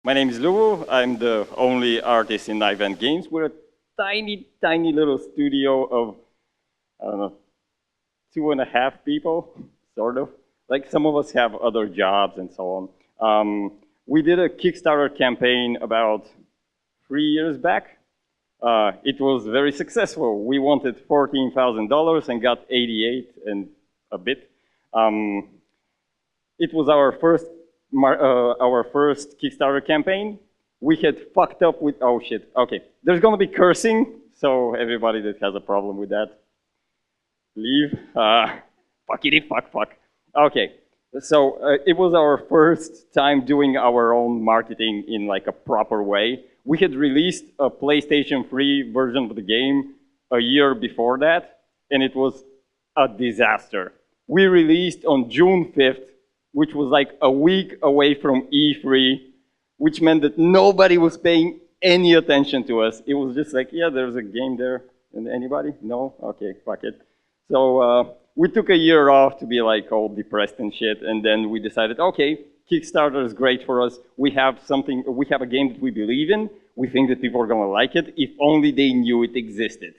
My name is Lubu. I'm the only artist in Ivent Games. We're a tiny, tiny little studio of, I don't know, 2.5 people, sort of. Like some of us have other jobs and so on. We did a Kickstarter campaign about 3 years back. It was very successful. We wanted $14,000 and got 88 and a bit. It was our first Kickstarter campaign. We had fucked up with, oh shit, okay. There's gonna be cursing, so everybody that has a problem with that, leave. Fuckity fuck fuck. Okay, so it was our first time doing our own marketing in like a proper way. We had released a PlayStation 3 version of the game a year before that, and it was a disaster. We released on June 5th, which was like a week away from E3, which meant that nobody was paying any attention to us. It was just like, yeah, there's a game there. And anybody? No? Okay, fuck it. So we took a year off to be like all depressed and shit, and then we decided, okay, Kickstarter is great for us. We have a game that we believe in. We think that people are gonna like it, if only they knew it existed.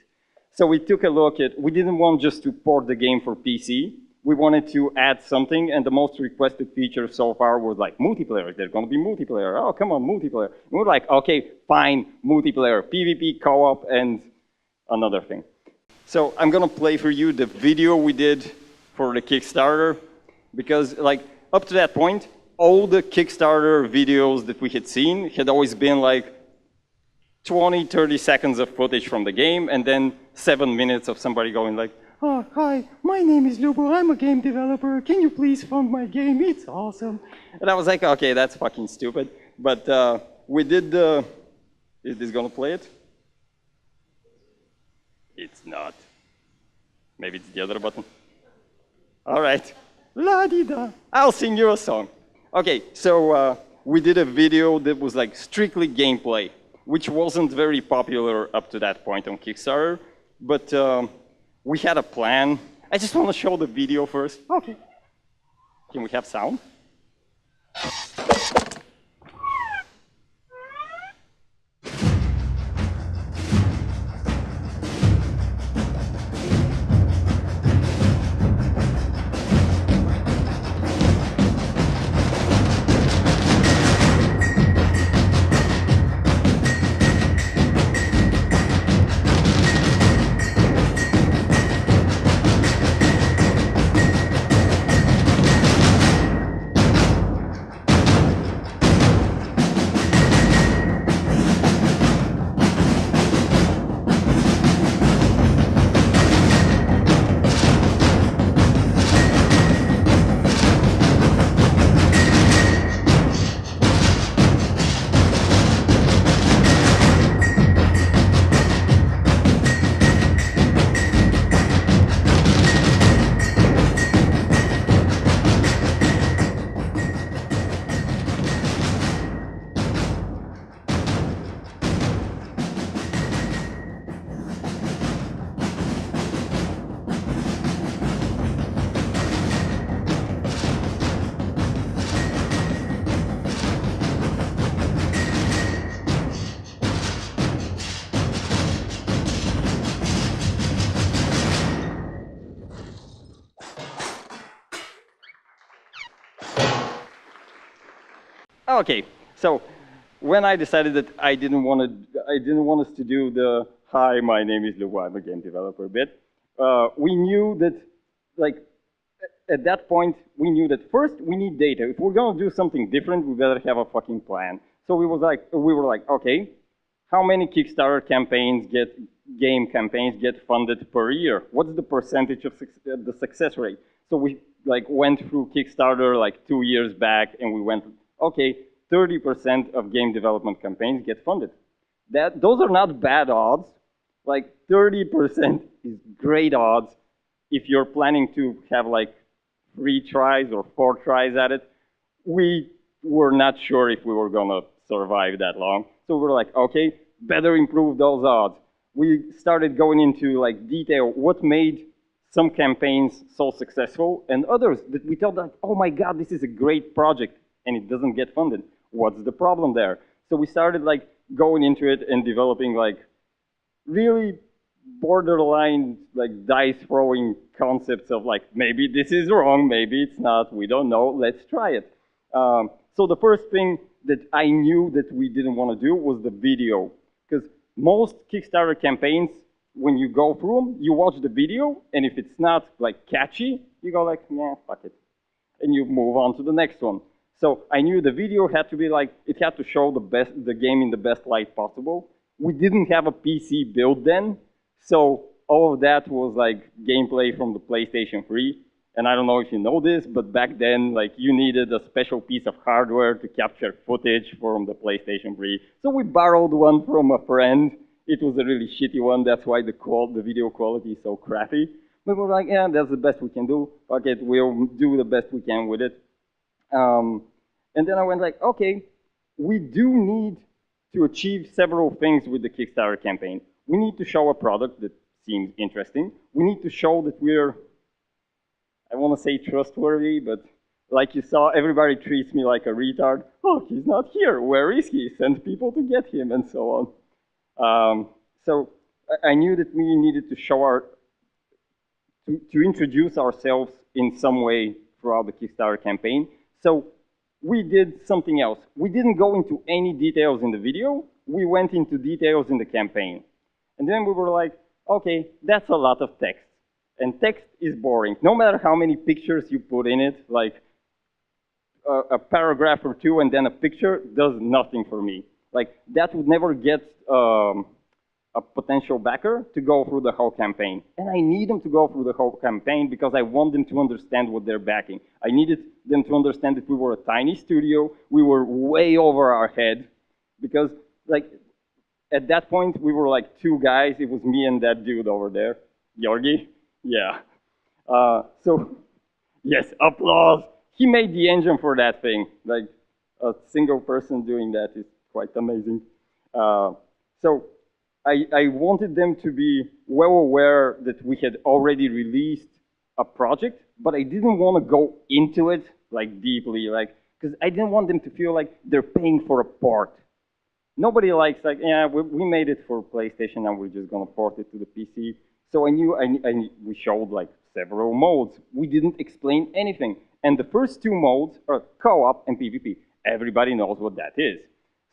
So we took a look at, we didn't want just to port the game for PC. We wanted to add something, and the most requested feature so far was like multiplayer. There's going to be multiplayer. Oh, come on, multiplayer. And we're like, okay, fine, multiplayer, PvP, co-op, and another thing. So I'm going to play for you the video we did for the Kickstarter, because like up to that point, all the Kickstarter videos that we had seen had always been like 20, 30 seconds of footage from the game, and then 7 minutes of somebody going like, oh, hi, my name is Lubo, I'm a game developer, can you please fund my game, it's awesome. And I was like, okay, that's fucking stupid. But we did the, is this gonna play it? It's not. Maybe it's the other button. All right, la-di-da, I'll sing you a song. Okay, so we did a video that was like strictly gameplay, which wasn't very popular up to that point on Kickstarter, but we had a plan. I just want to show the video first. Okay. Can we have sound? Okay, so when I decided that I didn't want us to do the hi, my name is Lubu, I'm a game developer bit, we knew that, like, at that point, we knew that first we need data. If we're gonna do something different, we better have a fucking plan. So we were like, okay, how many Kickstarter campaigns game campaigns get funded per year? What's the percentage of the success rate? So we like went through Kickstarter like 2 years back, and we went, okay, 30% of game development campaigns get funded. Those are not bad odds. Like 30% is great odds if you're planning to have like 3 tries or 4 tries at it. We were not sure if we were gonna survive that long. So we were like, okay, better improve those odds. We started going into like detail what made some campaigns so successful and others that we thought that, oh my God, this is a great project and it doesn't get funded. What's the problem there? So we started like going into it and developing like really borderline like dice throwing concepts of like, maybe this is wrong, maybe it's not, we don't know, let's try it. So the first thing that I knew that we didn't want to do was the video, because most Kickstarter campaigns, when you go through them, you watch the video, and if it's not like catchy, you go like, nah, fuck it, and you move on to the next one. So I knew the video had to be like, it had to show the game in the best light possible. We didn't have a PC build then, so all of that was like gameplay from the PlayStation 3. And I don't know if you know this, but back then, like, you needed a special piece of hardware to capture footage from the PlayStation 3. So we borrowed one from a friend. It was a really shitty one. That's why the video quality is so crappy. But we're like, yeah, that's the best we can do. Okay, we'll do the best we can with it. And then I went like, okay, we do need to achieve several things with the Kickstarter campaign. We need to show a product that seems interesting. We need to show that we're, I want to say trustworthy, but like you saw, everybody treats me like a retard. Oh, he's not here. Where is he? Send people to get him, and so on. So I knew that we needed to show to introduce ourselves in some way throughout the Kickstarter campaign. So we did something else. We didn't go into any details in the video. We went into details in the campaign. And then we were like, okay, that's a lot of text. And text is boring. No matter how many pictures you put in it, like a paragraph or two and then a picture does nothing for me. Like, that would never get a potential backer to go through the whole campaign. And I need them to go through the whole campaign because I want them to understand what they're backing. I needed them to understand that we were a tiny studio. We were way over our head because, like, at that point, we were like two guys. It was me and that dude over there, Georgi. Yeah. So, yes, applause. He made the engine for that thing. Like, a single person doing that is quite amazing. So, I wanted them to be well aware that we had already released a project, but I didn't want to go into it, like, deeply, like, because I didn't want them to feel like they're paying for a port. Nobody likes, like, yeah, we made it for PlayStation and we're just going to port it to the PC. So I knew we showed like several modes. We didn't explain anything. And the first two modes are co-op and PvP. Everybody knows what that is.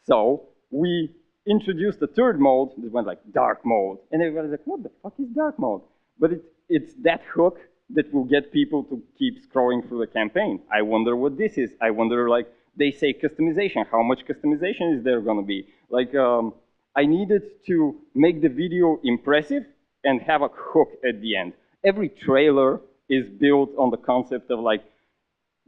So we introduced the third mode that went like dark mode. And everybody's like, what the fuck is dark mode? But it's that hook that will get people to keep scrolling through the campaign. I wonder what this is. I wonder, like, they say customization. How much customization is there going to be? Like, I needed to make the video impressive and have a hook at the end. Every trailer is built on the concept of like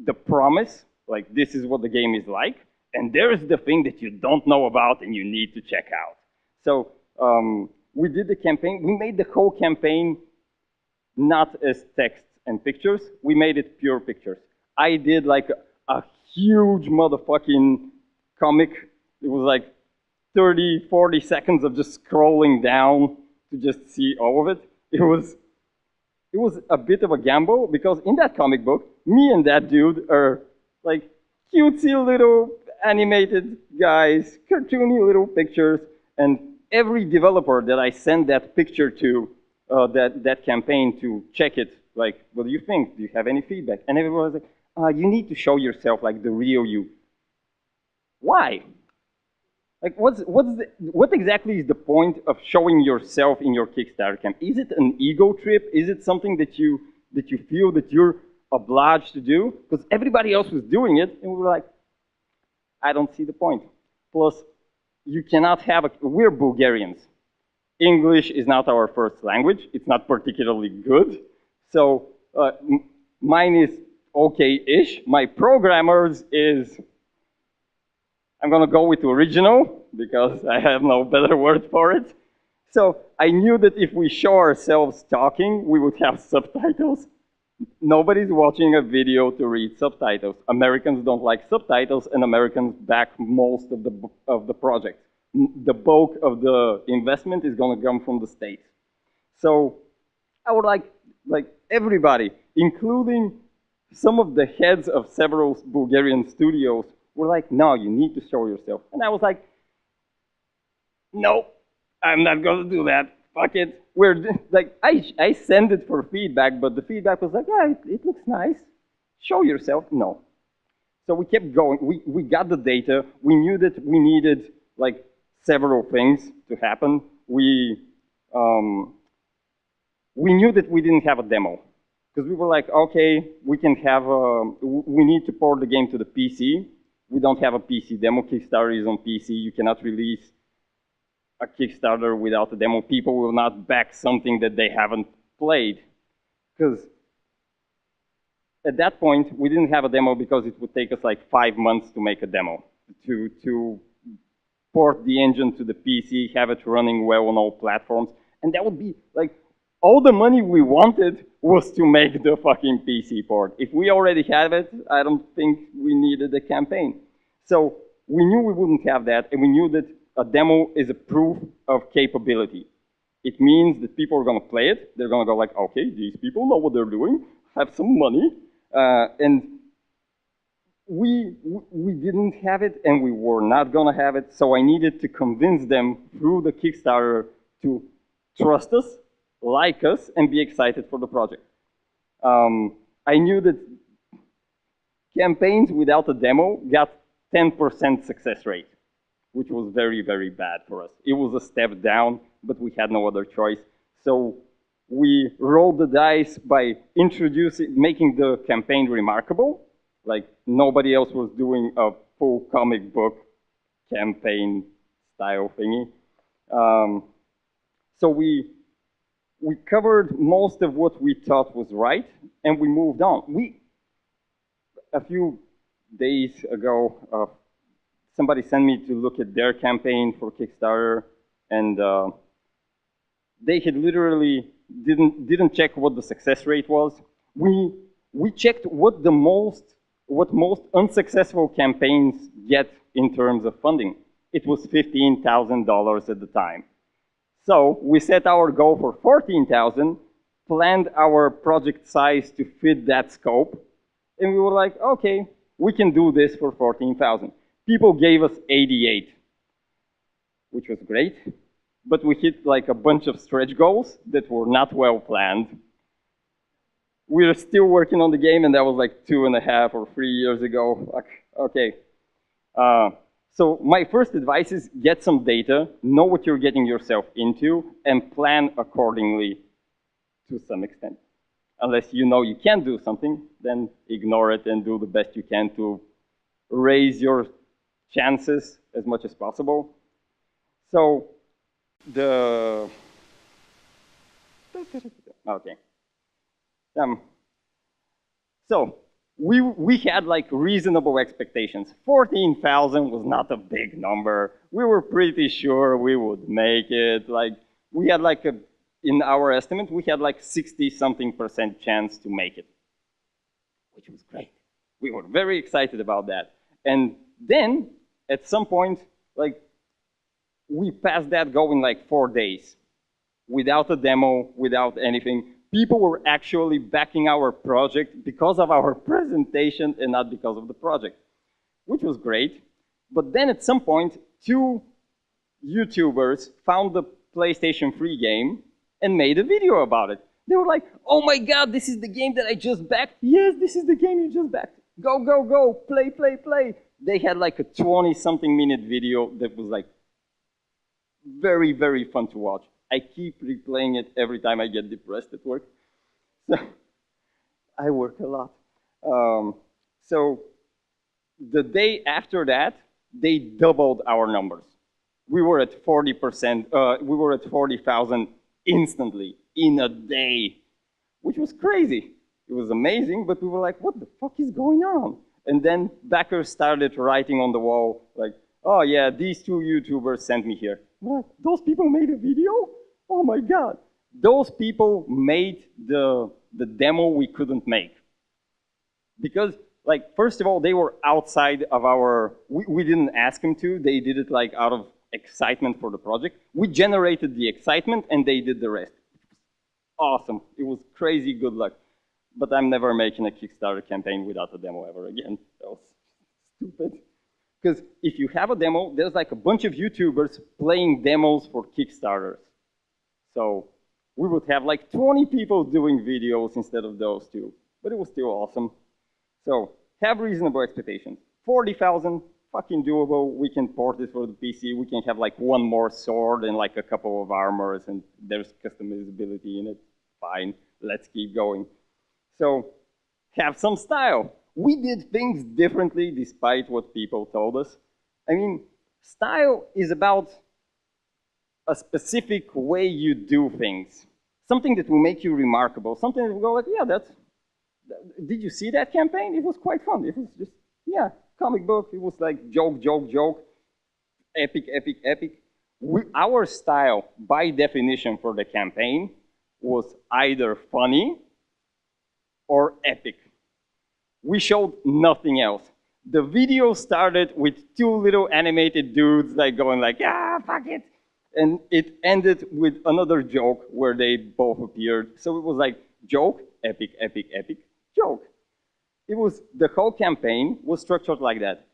the promise, like this is what the game is like, and there's the thing that you don't know about and you need to check out. So we did the campaign. We made the whole campaign not as text and pictures. We made it pure pictures. I did like a huge motherfucking comic. It was like 30, 40 seconds of just scrolling down to just see all of it. It was a bit of a gamble because in that comic book, me and that dude are like cutesy little animated guys, cartoony little pictures, and every developer that I send that picture to, that campaign to check it, like, what do you think? Do you have any feedback? And everyone was like, you need to show yourself like the real you. Why? Like, what exactly is the point of showing yourself in your Kickstarter camp? Is it an ego trip? Is it something that you feel that you're obliged to do? Because everybody else was doing it, and we were like, I don't see the point. Plus, you cannot have we're Bulgarians. English is not our first language. It's not particularly good. So mine is okay-ish. My programmers is, I'm going to go with original because I have no better word for it. So I knew that if we show ourselves talking, we would have subtitles. Nobody's watching a video to read subtitles. Americans don't like subtitles, and Americans back most of the project. The bulk of the investment is going to come from the States. So I would like everybody, including some of the heads of several Bulgarian studios, were like, no, you need to show yourself. And I was like, no, I'm not going to do that. Fuck it. Like, I sent it for feedback, but the feedback was like, yeah, it looks nice. Show yourself. No. So we kept going. We got the data. We knew that we needed like several things to happen. We knew that we didn't have a demo. Because we were like, okay, we need to port the game to the PC. We don't have a PC demo. Kickstarter is on PC. You cannot release a Kickstarter without a demo. People will not back something that they haven't played. Because at that point, we didn't have a demo because it would take us like 5 months to make a demo, to port the engine to the PC, have it running well on all platforms. And that would be like, all the money we wanted was to make the fucking PC port. If we already had it, I don't think we needed a campaign. So we knew we wouldn't have that, and we knew that a demo is a proof of capability. It means that people are going to play it. They're going to go like, okay, these people know what they're doing, have some money. And we didn't have it, and we were not going to have it. So I needed to convince them through the Kickstarter to trust us, like us, and be excited for the project. I knew that campaigns without a demo got 10% success rate, which was very, very bad for us. It was a step down, but we had no other choice. So we rolled the dice by making the campaign remarkable. Like nobody else was doing a full comic book campaign style thingy. So we covered most of what we thought was right, and we moved on. A few days ago, somebody sent me to look at their campaign for Kickstarter, and they had literally didn't check what the success rate was. We checked what most unsuccessful campaigns get in terms of funding. It was $15,000 at the time. So we set our goal for 14,000, planned our project size to fit that scope, and we were like, okay, we can do this for 14,000. People gave us 88, which was great, but we hit like a bunch of stretch goals that were not well planned. We were still working on the game, and that was like 2.5 or 3 years ago. Like, okay. So my first advice is get some data, know what you're getting yourself into, and plan accordingly to some extent. Unless you know you can't do something, then ignore it and do the best you can to raise your chances as much as possible. So okay. So we had like reasonable expectations. 14,000 was not a big number. We were pretty sure we would make it. Like we had like in our estimate, we had like 60-something% chance to make it, which was great. We were very excited about that. And then at some point, like we passed that goal in like 4 days, without a demo, without anything. People were actually backing our project because of our presentation and not because of the project, which was great. But then at some point, 2 YouTubers found the PlayStation 3 game and made a video about it. They were like, oh my God, this is the game that I just backed. Yes, this is the game you just backed. Go, go, go, play, play, play. They had like a 20-something minute video that was like very, very fun to watch. I keep replaying it every time I get depressed at work. So I work a lot. So the day after that, they doubled our numbers. We were at 40%. We were at 40,000 instantly in a day, which was crazy. It was amazing, but we were like, what the fuck is going on? And then backers started writing on the wall, like, oh yeah, these 2 YouTubers sent me here. What? Those people made a video? Oh my God. Those people made the demo we couldn't make. Because, like, first of all, they were outside of our, we didn't ask them to, they did it like out of excitement for the project. We generated the excitement and they did the rest. Awesome. It was crazy good luck. But I'm never making a Kickstarter campaign without a demo ever again. That was stupid. Because if you have a demo, there's like a bunch of YouTubers playing demos for Kickstarters. So we would have like 20 people doing videos instead of those two. But it was still awesome. So have reasonable expectations. 40,000, fucking doable. We can port this for the PC. We can have like one more sword and like a couple of armors, and there's customizability in it. Fine, let's keep going. So have some style. We did things differently despite what people told us. I mean, style is about a specific way you do things. Something that will make you remarkable. Something that will go like, yeah, did you see that campaign? It was quite fun. It was just, yeah, comic book. It was like joke, joke, joke. Epic, epic, epic. Our style, by definition for the campaign, was either funny or epic. We showed nothing else. The video started with two little animated dudes like going like, ah, fuck it. And it ended with another joke where they both appeared. So it was like joke, epic, epic, epic, joke. It was, the whole campaign was structured like that.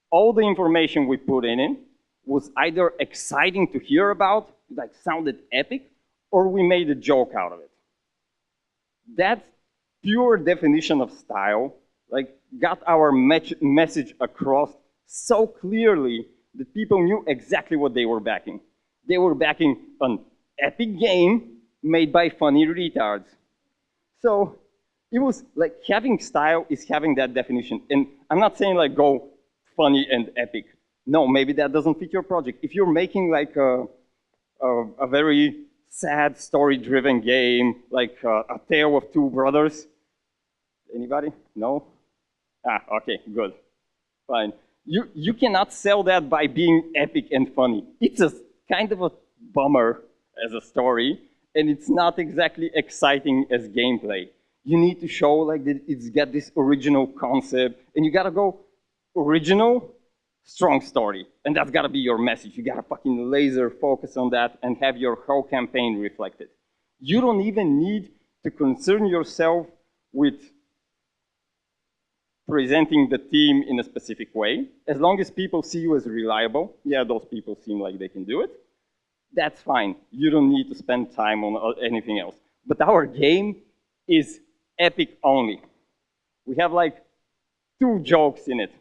All the information we put in it was either exciting to hear about, like sounded epic, or we made a joke out of it. That pure definition of style like got our message across so clearly that people knew exactly what they were backing. They were backing an epic game made by funny retards. So it was like having style is having that definition. And I'm not saying like go funny and epic. No, maybe that doesn't fit your project. If you're making like a very sad story-driven game, like A Tale of Two Brothers. Anybody? No? Ah, okay, good. Fine. You cannot sell that by being epic and funny. It's a kind of a bummer as a story, and it's not exactly exciting as gameplay. You need to show like that it's got this original concept, and you gotta go original, strong story. And that's gotta be your message. You gotta fucking laser focus on that and have your whole campaign reflected. You don't even need to concern yourself with presenting the team in a specific way. As long as people see you as reliable, yeah, those people seem like they can do it, that's fine. You don't need to spend time on anything else. But our game is epic only. We have like 2 jokes in it.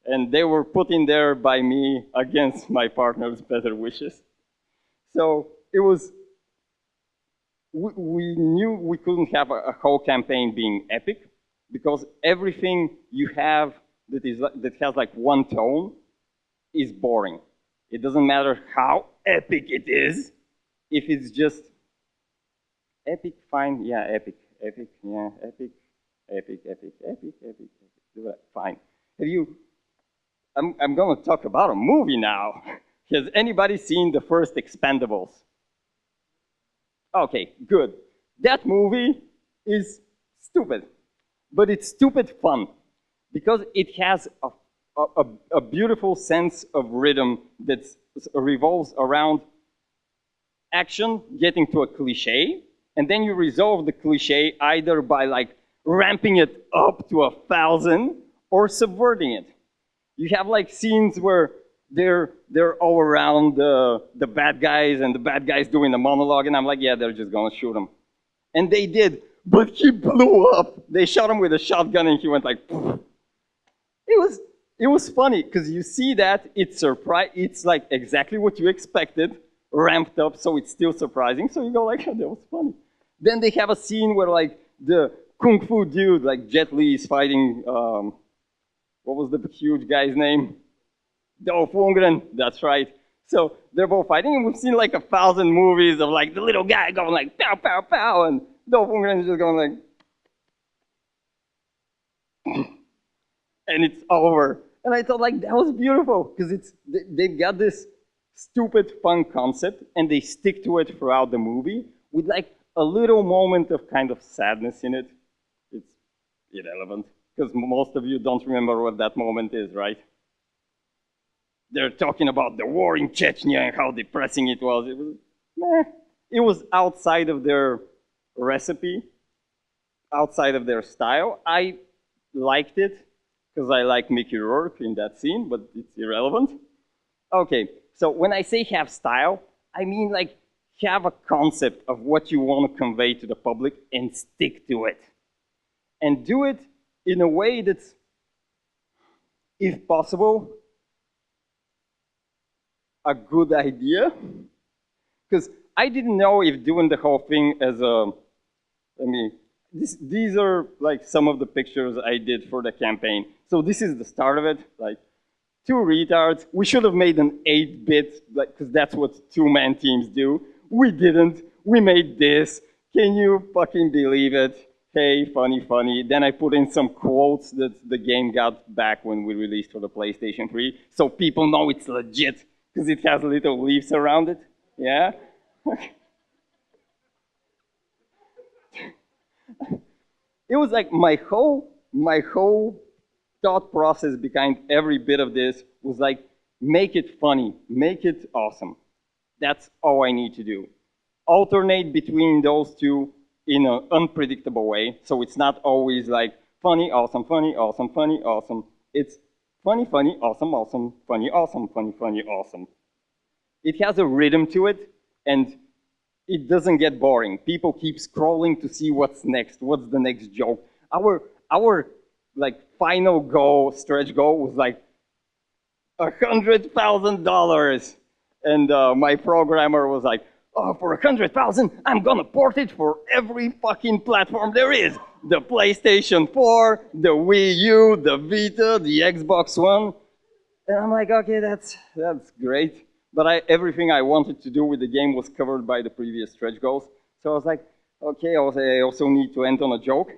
And they were put in there by me against my partner's better wishes. So it was, we knew we couldn't have a whole campaign being epic, because everything you have that has like one tone is boring. It doesn't matter how epic it is. If it's just epic, fine, yeah, epic, epic, yeah, epic, epic, epic, epic, epic, epic, fine. Have you, I'm going to talk about a movie now. Has anybody seen the first Expendables? Okay, good. That movie is stupid. But it's stupid fun, because it has a beautiful sense of rhythm that revolves around action getting to a cliche, and then you resolve the cliche either by like ramping it up to 1,000 or subverting it. You have like scenes where they're all around the bad guys, and the bad guys doing a monologue, and I'm like, yeah, they're just gonna shoot them. And they did. But he blew up. They shot him with a shotgun and he went like, poof. It was funny because you see that it's like exactly what you expected, ramped up, so it's still surprising. So you go like, oh, that was funny. Then they have a scene where like the kung fu dude, like Jet Li, is fighting, what was the huge guy's name? Dolph Lundgren, that's right. So they're both fighting, and we've seen like 1,000 movies of like the little guy going like pow, pow, pow, and Dolph Lundgren is just going like, and it's over. And I thought like that was beautiful, because they've got this stupid fun concept, and they stick to it throughout the movie with like a little moment of kind of sadness in it. It's irrelevant, because most of you don't remember what that moment is, right? They're talking about the war in Chechnya and how depressing it was. It was, meh. It was outside of their recipe, outside of their style. I liked it because I like Mickey Rourke in that scene, but it's irrelevant. Okay, so when I say have style, I mean like have a concept of what you want to convey to the public and stick to it. And do it in a way that's, if possible, a good idea. Because I didn't know if doing the whole thing as a, these are like some of the pictures I did for the campaign. So this is the start of it, like 2 retards. We should have made an 8-bit, because that's what 2-man teams do. We didn't. We made this. Can you fucking believe it? Hey, funny, funny. Then I put in some quotes that the game got back when we released for the PlayStation 3, so people know it's legit, because it has little leaves around it. Yeah? It was like my whole thought process behind every bit of this was like, make it funny, make it awesome. That's all I need to do. Alternate between those two in an unpredictable way, so it's not always like funny, awesome, funny, awesome, funny, awesome. It's funny, funny, awesome, awesome, funny, awesome, funny, funny, awesome. It has a rhythm to it, and it doesn't get boring. People keep scrolling to see what's next, what's the next joke. Our like final goal, stretch goal, was like $100,000, and my programmer was like, "Oh, for 100,000, I'm gonna port it for every fucking platform there is. The PlayStation 4, the Wii U, the Vita, the Xbox One." And I'm like, okay, that's great. But everything I wanted to do with the game was covered by the previous stretch goals. So I was like, okay, I also need to end on a joke.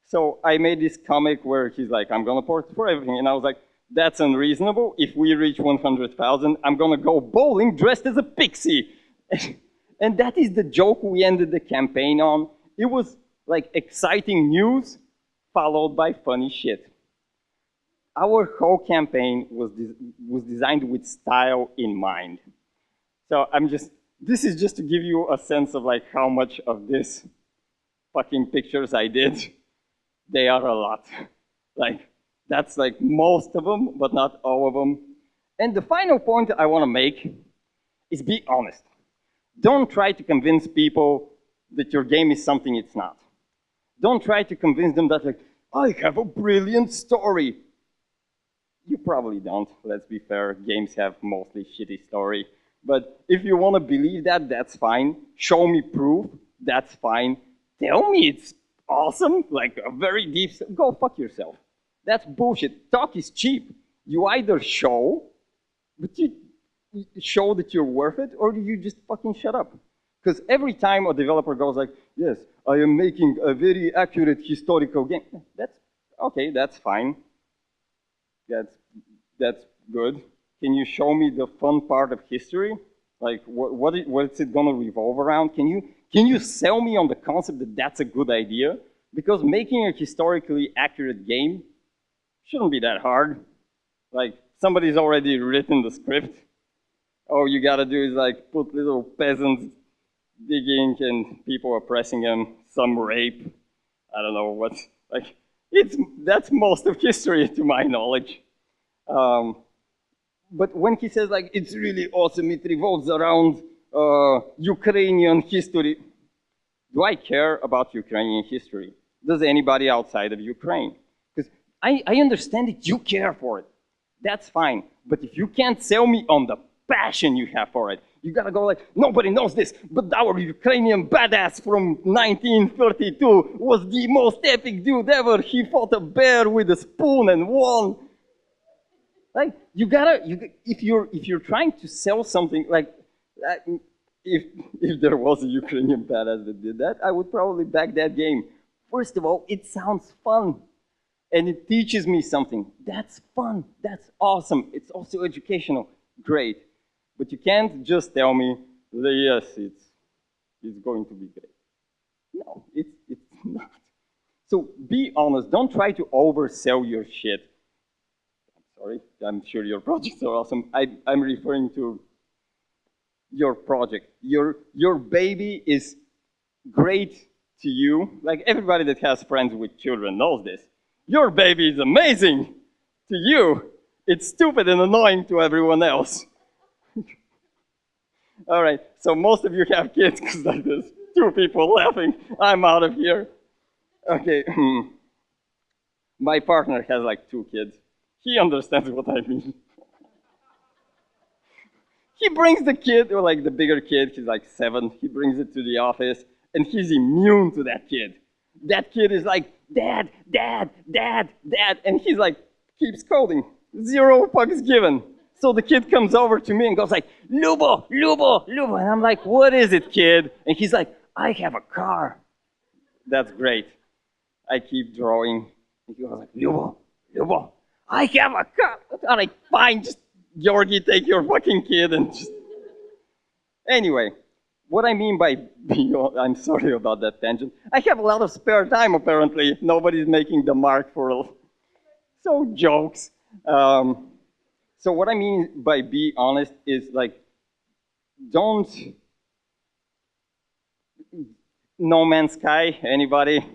So I made this comic where he's like, I'm gonna port it for everything. And I was like, that's unreasonable. If we reach 100,000, I'm gonna go bowling dressed as a pixie. And that is the joke we ended the campaign on. It was like exciting news followed by funny shit. Our whole campaign was designed with style in mind. So this is just to give you a sense of like how much of this fucking pictures I did. They are a lot. Like, that's like most of them, but not all of them. And the final point I want to make is be honest. Don't try to convince people that your game is something it's not. Don't try to convince them that like, I have a brilliant story. You probably don't, let's be fair. Games have mostly shitty story. But if you want to believe that, that's fine. Show me proof, that's fine. Tell me it's awesome, like a very deep, go fuck yourself. That's bullshit. Talk is cheap. You either show, but you show that you're worth it, or you just fucking shut up. Because every time a developer goes like, yes, I am making a very accurate historical game. That's, okay, that's fine. That's good. Can you show me the fun part of history? Like, what is it gonna revolve around? Can you sell me on the concept that that's a good idea? Because making a historically accurate game shouldn't be that hard. Like, somebody's already written the script. All you gotta do is like put little peasants digging and people oppressing them, some rape. I don't know what, like, that's most of history to my knowledge. But when he says like, it's really awesome, it revolves around Ukrainian history. Do I care about Ukrainian history? Does anybody outside of Ukraine? Because I understand that you care for it. That's fine. But if you can't sell me on the passion you have for it, you gotta go like, nobody knows this, but our Ukrainian badass from 1932 was the most epic dude ever. He fought a bear with a spoon and won. Like, if you're trying to sell something, like, if there was a Ukrainian badass that did that, I would probably back that game. First of all, it sounds fun, and it teaches me something. That's fun, that's awesome. It's also educational, great. But you can't just tell me, yes, it's going to be great. No, it's not. So be honest, don't try to oversell your shit. Sorry, I'm sure your projects are awesome. I'm referring to your project. Your baby is great to you. Like everybody that has friends with children knows this. Your baby is amazing. to you, it's stupid and annoying to everyone else. All right, so most of you have kids because like there's 2 people laughing. I'm out of here. Okay, my partner has like 2 kids. He understands what I mean. He brings the kid, or like the bigger kid, he's like 7, he brings it to the office, and he's immune to that kid. That kid is like, Dad, Dad, Dad, Dad, and he's like, keeps coding. 0 fucks given. So the kid comes over to me and goes like, Lubo, Lubo, Lubo. And I'm like, what is it, kid? And he's like, I have a car. That's great. I keep drawing. And he goes like, Lubo, Lubo, I have a car. I'm like, fine, just Georgie, take your fucking kid and just... Anyway, what I mean by, I'm sorry about that tangent. I have a lot of spare time, apparently. Nobody's making the mark for... So, jokes. So what I mean by be honest is like, don't... No Man's Sky, anybody?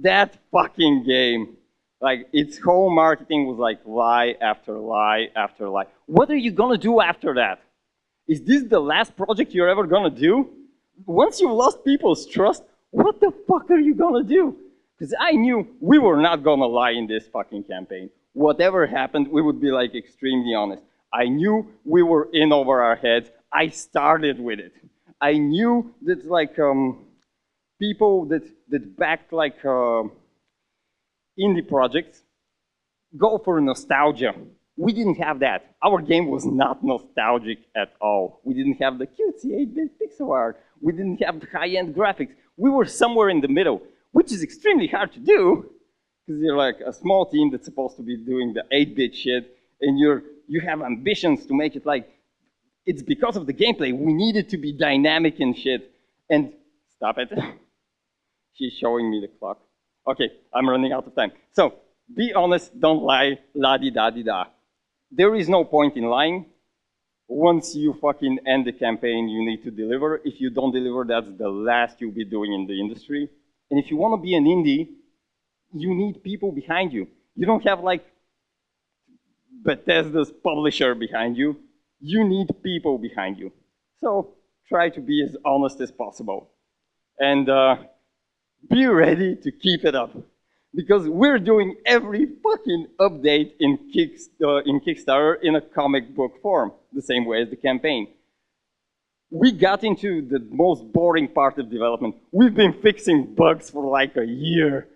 That fucking game. Like, its whole marketing was like lie after lie after lie. What are you gonna do after that? Is this the last project you're ever gonna do? Once you've lost people's trust, what the fuck are you gonna do? Because I knew we were not gonna lie in this fucking campaign. Whatever happened, we would be like extremely honest. I knew we were in over our heads. I started with it. I knew that like people that backed like indie projects go for nostalgia. We didn't have that. Our game was not nostalgic at all. We didn't have the cutesy 8-bit pixel art. We didn't have the high-end graphics. We were somewhere in the middle, which is extremely hard to do because you're like a small team that's supposed to be doing the 8-bit shit, and you have ambitions to make it like, it's because of the gameplay. We need it to be dynamic and shit. And stop it. She's showing me the clock. Okay, I'm running out of time. So, be honest, don't lie, la-di-da-di-da. There is no point in lying. Once you fucking end the campaign, you need to deliver. If you don't deliver, that's the last you'll be doing in the industry. And if you want to be an indie, you need people behind you. You don't have like Bethesda's publisher behind you. You need people behind you. So, try to be as honest as possible. And be ready to keep it up. Because we're doing every fucking update in Kickstarter in a comic book form, the same way as the campaign. We got into the most boring part of development. We've been fixing bugs for like a year.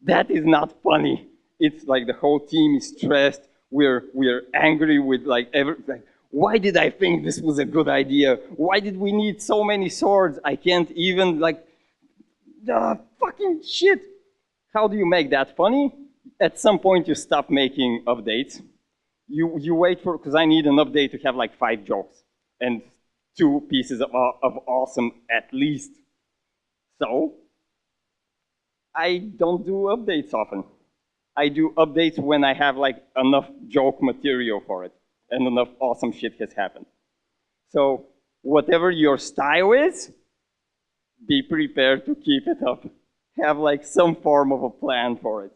That is not funny. It's like the whole team is stressed. We're angry with like why did I think this was a good idea? Why did we need so many swords? I can't even like, fucking shit. How do you make that funny? At some point you stop making updates. You wait for, because I need an update to have like 5 jokes and 2 pieces of awesome at least. So, I don't do updates often. I do updates when I have like enough joke material for it and enough awesome shit has happened. So, whatever your style is, be prepared to keep it up. Have like some form of a plan for it.